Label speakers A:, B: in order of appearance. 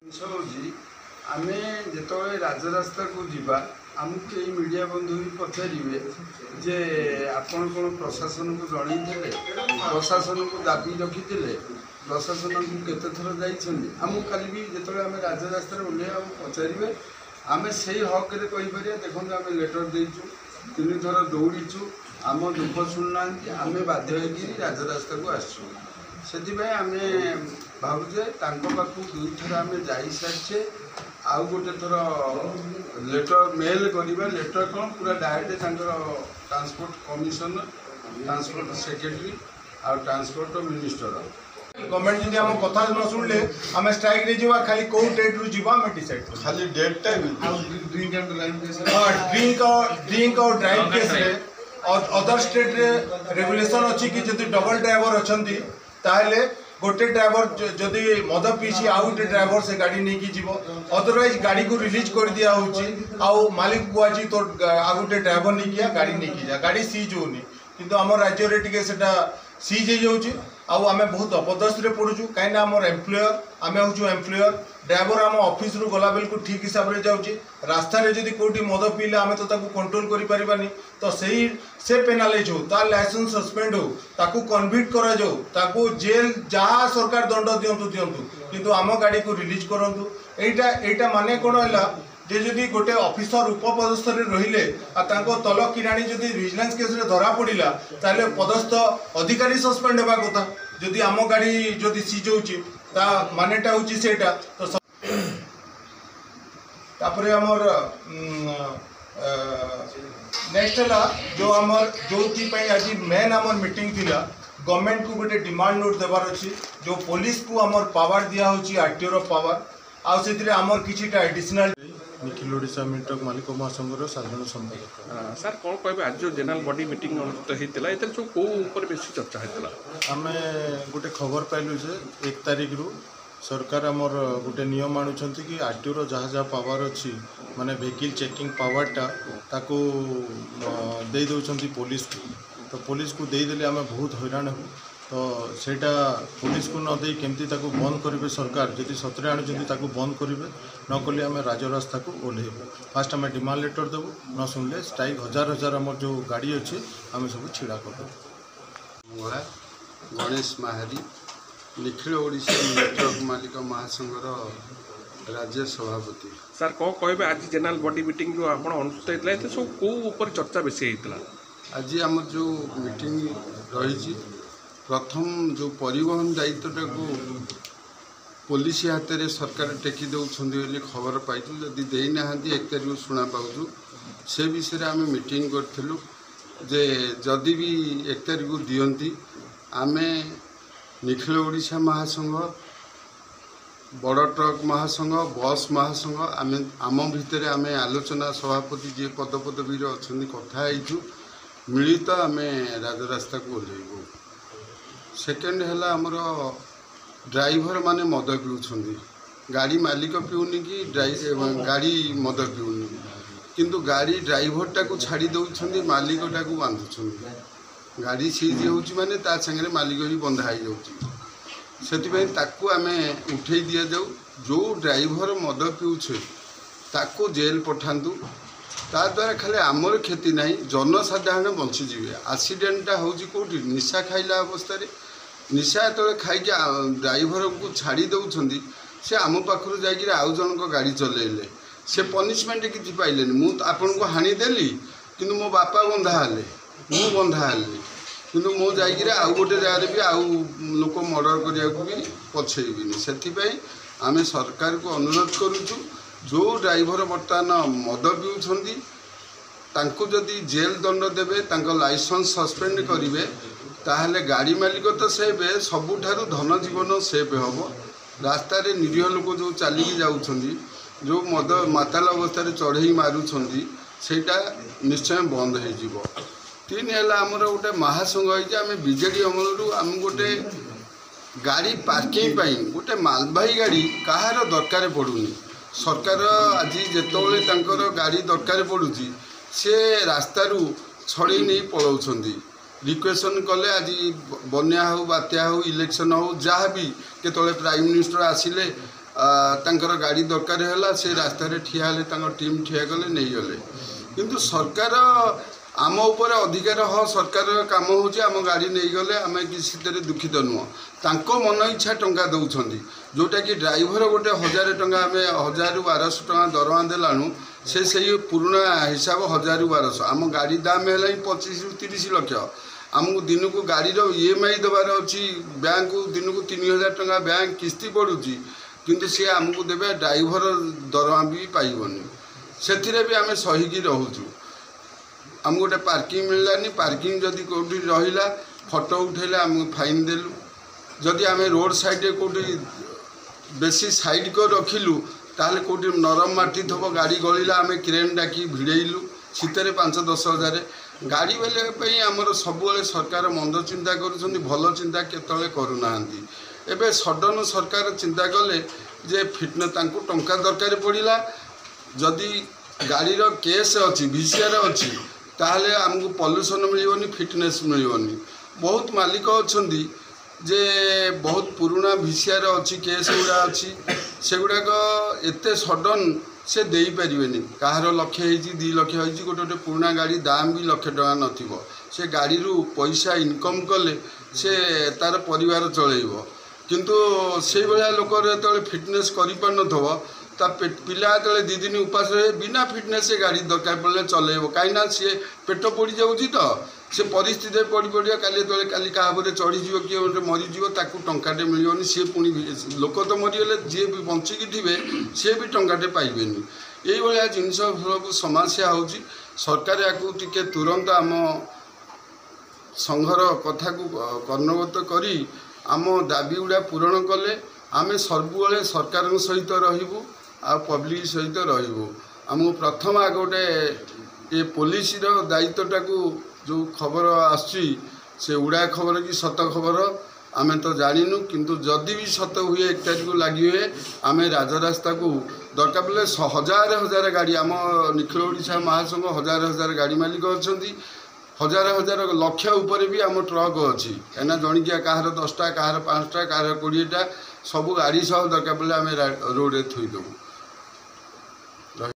A: जी आमे जेतोले राजरास्ता को जीवा आमको ये मीडिया बंधु भी पचारे जे आपण कौन प्रशासन को जनई प्रशासन को दाबी रखी प्रशासन को केते थर जामको खाली भी जो आम राजरास्ता ओह्ल पचारे आम से हक कहीपर देखो आम लेटर देचु 3 थर दौड़ीचु आम दुख शुणुना आम बाध्य राजरास्ता को आसु से आम भावुचे पाखु 2 थर आम जा सारी आउ गोटे थर लेटर मेल करवा लेटर कौन पूरा direct transport commissioner transport secretary और ट्रांसपोर्ट मिनिस्टर
B: गवर्नमेंट जदि हम कथा न शुणले आम स्ट्राइक रे जीवा खाली को डेट रु जीवा हम डिसाइड
A: खाली date time
B: drink and drive case drink और ड्राइव केस रे और अदर स्टेट रे रेगुलेशन अछि कि जदि डबल ड्राइवर अछंती ताहले गोटे ड्राइवर जदि मद पीछे आउ गोटे ड्राइवर से गाड़ी नहीं की जीवो अदरवाइज गाड़ी को रिलीज कर दिया होची आउ मालिक को आज तो आ गोटे ड्राइवर नहीं किया गाड़ी नहीं की जा गाड़ी सीज होनी किंतु आम राज्य रे टिके सेटा सीज हो जाउची आउ आमे बहुत अपदस्थ रे पड़ुछु काई ना हमर एम्प्लॉयर आमे होछु एम्प्लॉयर ड्राइवर आम ऑफिस रु गला बेल को ठीक हिसाब रे जाउची रास्ता रे जदि कोठी मद पीले आमे तो ताकू कंट्रोल करि परिबानी तो से पेनालाइज हो तार लाइसेंस सस्पेंड हो ताकू कन्विक्ट करा जाओ ताकू जेल जहाँ सरकार दंड दियंतु किंतु आम गाड़ी को रिलीज करंतु एटा माने कोन हला जे जदि गोटे ऑफिसर उपपदस्थ रहिले तल किराणी जदि विजिलेंस केस रे धरा पड़ा ताले पदस्थ अधिकारी सस्पेंड होगा कथा जदि आम गाड़ी जदि सीज होची ता मानेटा होची सेटा तो तापरे हमर नेक्स्ट है जो आमर जो आज मेन आमर मीटिंग थिला गवर्नमेंट को गोटे डिमांड नोट देवार अच्छी जो पुलिस को आमर पावर दिया होची आरटीओ रो पावर आउ से आमर किछिटा एडिशनल
C: निखिल ओडिशा मिंटक मालिक महासंघर साधारण संपादक
D: सर कौन कहे आज जो जनरल बॉडी मीटिंग अनुष्ठित होता है सब कौ बेसी चर्चा होता
C: आम गोटे खबर पाइलु जे 1 तारिख रु सरकार आमर गोटे नियम आणुछंती कि आरटीओ जहाँ जहाँ पावर अच्छी माने वेहिकल चेकिंग पावरटा ताको दे दउछंती पुलिस को तो पुलिस को देदेले आम बहुत हैरान हो तो सेटा पुलिस को न दे केमती ताको बंद करेंगे सरकार जदि सतरे आणुछंती ताको बंद करेंगे न कले आम राजरास्ता को ओह्लैबू फास्ट आम डिमांड लेटर देवु न शुणिले स्ट्राइक हजार हजार आम जो गाड़ी अच्छी आम सब छिड़ा करदेबू
A: गणेश माहारी निखिल ओडिशा नेटवर्क मालिक महासंघर राज्य सभापति
D: सर कौन कहे आज जनरल बॉडी मीटिंग जो आप अनुष्ठित होता है सब कौ चर्चा बेसी होता
A: आज आम जो मीटिंग रही प्रथम जो परिवहन दायित्वटा को पुलिस हाथ में सरकार टेकी दौरान खबर पाई जदि देना 1 तारिख शुणा पाऊँ से विषय आम मीटिंग करूँ जे जदि भी 1 तारिख दियंती आमे निखिल ओडिशा महासंघ बड़ ट्रक महासंघ बस महासंघ आम भितर आम आलोचना सभापति जी पदपदवी अच्छा कथा मिलित आम राजरास्ता को ओह्लैबू सेकेंड है आमर ड्राइवर माने मद पीउछंदी गाड़ी मालिक पीउनी कि गाड़ी मद पीउनी किंतु गाड़ी ड्राइवरटा को छाड़ी दउछंदी मालिकटा को बांधुछंदी गाड़ी सीज होउची माने ता संगे मालिक ही बंधा हो जाउची सेति ताकू आमे उठे दिया जाऊ जो ड्राइवर मद पीउछे ताकू जेल पठांतु ता द्वारा खाली आमर क्षति ना जनसाधारण बंचीजे एक्सीडेंटा होउची कोठी निशा खाइला अवस्था निशा जो खाई ड्राइवर को छाड़ी दौरान से आम पाखर जाकि आउ जन गाड़ी चलेले से पनिशमेंट किसी पाइले मुझे आपन को हाणीदेली कि मो बापा बंधा हेले मु बंधा हेली कि मु जाकि आउ गोटे जगह भी आउ लोक मर्डर करने को भी पछेबी से आम सरकार को अनुरोध करुचु जो ड्राइवर बर्तमान मद पीउछंदी तांको जदि जेल दंड देवे तांको लाइसेंस सस्पेंड करेंगे ताहले गाड़ी मालिक तो सेफ सबुठारु धन जीवन सेफ हम रास्ता रे निरीह लोक जो चलिकी जाउछंदी जो मद माताल अवस्था चढ़ई मारुछंदी सेटा निश्चय बंद हो जीवो 3 है आमर गोटे महासंघ आम बीजेडी अमलू आम गोटे गाड़ी पार्किंग गोटे मालबाही गाड़ी कहार दरकार पड़ूनी सरकार आज जिते गाड़ी दरकार पड़ुची से रास्तारू छड़े नहीं पलाउछंदी रिक्वेशन कले आज बन्या हो बात्या हो इलेक्शन हो जहाँ भी केतले प्राइम मिनिस्टर आसिले ତାଙ୍କର ଗାଡ଼ି ଦରକାର ହେଲା ସେ ରାସ୍ତାରେ ଠିଆ ହେଲେ ତାଙ୍କ ଟିମ୍ ଠିଆ କଲେ ନେଇଗଲେ କିନ୍ତୁ ସରକାର ଆମ ଉପରେ ଅଧିକାର ସରକାରର କାମ ହେଉଛି ଆମ ଗାଡ଼ି ନେଇଗଲେ ଆମେ କିଛି ସେଥିରେ ଦୁଃଖିତ ନୁହଁ ତାଙ୍କ ମନ ଇଚ୍ଛା ଟଙ୍କା ଦେଉଛନ୍ତି ଯେଉଁଟାକି ଡ୍ରାଇଭର ଗୋଟେ 1000 ଟଙ୍କା ଆମେ 1000ରୁ 1200 ଟଙ୍କା ଦରମା ଦେଲାଣୁ ସେ ସେଇ ପୁରୁଣା ହିସାବ 1000ରୁ 1200 ଆମ ଗାଡ଼ି ଦାମ ହେଲା 25ରୁ 30 ଲକ୍ଷ ଆମକୁ ଦିନକୁ ଗାଡ଼ିର EMI ଦେବାର ଅଛି ବ୍ୟାଙ୍କକୁ ଦିନକୁ 3000 ଟଙ୍କା ବ୍ୟାଙ୍କ କିସ୍ତି ପଡ଼ୁଛି କିନ୍ତୁ ସେ ଆମକୁ ଦେବେ ଡ୍ରାଇଭର ଦରମା ବି ପାଇବନି ସେଥିରେ ବି ଆମେ ସହିକି ରହୁଛୁ ଆମକୁ ଗୋଟେ ପାର୍କିଂ ମିଳିଲାନି ପାର୍କିଂ ଯଦି କେଉଁଠି ରହିଲା ଫଟୋ ଉଠେଇଲେ ଆମକୁ ଫାଇନ୍ ଦେଲୁ ଯଦି ଆମେ ରୋଡ଼ ସାଇଡ଼ରେ କେଉଁଠି ବେଶୀ ସାଇଡ଼୍ କରି ରଖିଲୁ ତାହେଲେ କେଉଁଠି ନରମ ମାଟି ଥିବ ଗାଡ଼ି ଗଳିଲା ଆମେ କ୍ରେନ୍ ଡାକି ଭିଡ଼େଇଲୁ ଶୀତରେ 5-10 ହଜାର ଗାଡ଼ି ବେଲେ ପାଇଁ ଆମର ସବୁବେଳେ ସରକାର ମନ୍ଦ ଚିନ୍ତା କରୁଛନ୍ତି ଭଲ ଚିନ୍ତା କେତେବେଳେ କରୁନାହାନ୍ତି ଏବେ ସଡନ୍ ସରକାର ଚିନ୍ତା କଲେ ଯେ ଫିଟନେସ୍ ତାଙ୍କୁ ଟଙ୍କା ଦରକାର ପଡ଼ିଲା ଯଦି ଗାଡ଼ିର କେସ୍ ଅଛି VCR ଅଛି ତାହେଲେ ଆମକୁ ପଲ୍ୟୁସନ୍ ମିଳିବନି ଫିଟନେସ୍ ମିଳିବନି ବହୁତ ମାଲିକ ଅଛନ୍ତି ଯେ ବହୁତ ପୁରୁଣା VCR ଅଛି କେସ୍ ଗୁଡ଼ା ଅଛି ସେଗୁଡ଼ାକ ଏତେ ସଡନ୍ ସେ ଦେଇପାରିବେନି କାହାର ଲକ୍ଷ ହେଇଛି 2 ଲକ୍ଷ ହେଇଛି ଗୋଟେ ପୁରୁଣା ଗାଡ଼ି ଦାମ ବି ଲକ୍ଷ ଟଙ୍କା ନଥିବ ସେ ଗାଡ଼ିରୁ ପଇସା ଇନକମ୍ କଲେ ସେ ତାର ପରିବାର ଚଳେଇବ କିନ୍ତୁ ସେଇଭଳିଆ ଲୋକର ଯେତେବେଳେ ଫିଟନେସ୍ କରିପାରୁନଥିବ ତା ପିଲା ଯେତେବେଳେ 2 ଦିନ ଉପାସ ରହେ ବିନା ଫିଟନେସ୍ ଗାଡ଼ି ଦରକାର ପଡ଼ିଲେ ଚଲେଇବ କାହିଁକିନା ସିଏ ପେଟ ପୋଡ଼ିଯାଉଛି ତ ସେ ପରିସ୍ଥିତିରେ ପଡ଼ିବ କାଲି ଯେତେବେଳେ କାଲି କାହା ଉପରେ ଚଢ଼ିଯିବ କିଏ ଗୋଟେ ମରିଯିବ ତାକୁ ଟଙ୍କାଟେ ମିଳିବନି ସିଏ ପୁଣି ଲୋକ ତ ମରିଗଲେ ଯିଏ ବି ବଞ୍ଚିକି ଥିବେ ସିଏ ବି ଟଙ୍କାଟେ ପାଇବେନି ଏଇଭଳିଆ ଜିନିଷ ସବୁ ସମସ୍ୟା ହେଉଛି ସରକାର ୟାକୁ ଟିକେ ତୁରନ୍ତ ଆମ ସଂଘର କଥାକୁ କର୍ଣ୍ଣଗତ କରି ଆମ ଦାବି ଗୁଡ଼ା ପୂରଣ କଲେ ଆମେ ସବୁବେଳେ ସରକାରଙ୍କ ସହିତ ରହିବୁ ଆଉ ପବ୍ଲିକ ସହିତ ରହିବୁ ଆମକୁ ପ୍ରଥମ ଆଗ ଗୋଟେ ଏ ପୋଲିସର ଦାୟିତ୍ୱଟାକୁ ଯେଉଁ ଖବର ଆସୁଛି ସେ ଉଡ଼ା ଖବର କି ସତ ଖବର ଆମେ ତ ଜାଣିନୁ କିନ୍ତୁ ଯଦି ବି ସତ ହୁଏ 1 ତାରିଖକୁ ଲାଗି ହୁଏ ଆମେ ରାଜରାସ୍ତାକୁ ଦରକାର ପଡ଼ିଲେ 1000 ଗାଡ଼ି ଆମ ନିଖିଳ ଓଡ଼ିଶା ମହାସଂଘ 1000 ଗାଡ଼ି ମାଲିକ ଅଛନ୍ତି 1000 ଲକ୍ଷ ଉପରେ ବି ଆମ ଟ୍ରକ୍ ଅଛି କାହିଁକିନା ଜଣିକିଆ କାହାର 10ଟା କାହାର 5ଟା କାହାର 20ଟା ସବୁ ଗାଡ଼ି ସହ ଦରକାର ପଡ଼ିଲେ ଆମେ ରୋଡ଼ରେ ଥୋଇଦେବୁ